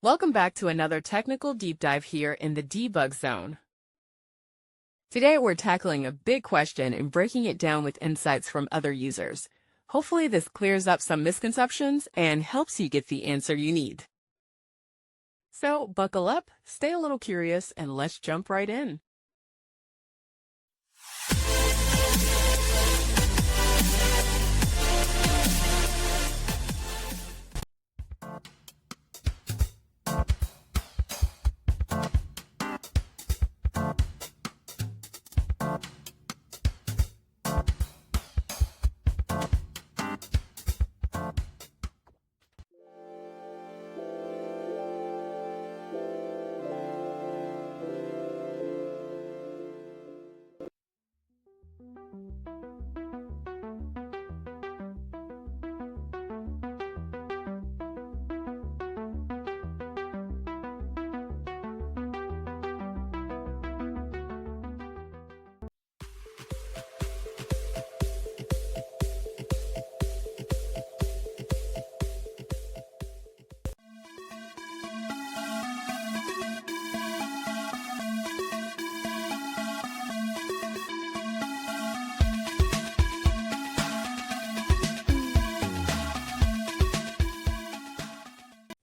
Welcome back to another technical deep dive here in the debug zone. Today we're tackling a big question and breaking it down with insights from other users. Hopefully this clears up some misconceptions and helps you get the answer you need. So buckle up, stay a little curious, and let's jump right in.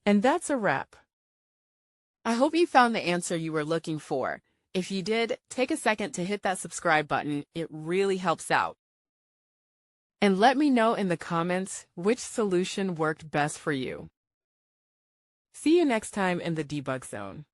And that's a wrap. I hope you found the answer you were looking for. If you did, take a second to hit that subscribe button. It really helps out. And let me know in the comments which solution worked best for you. See you next time in the debug zone.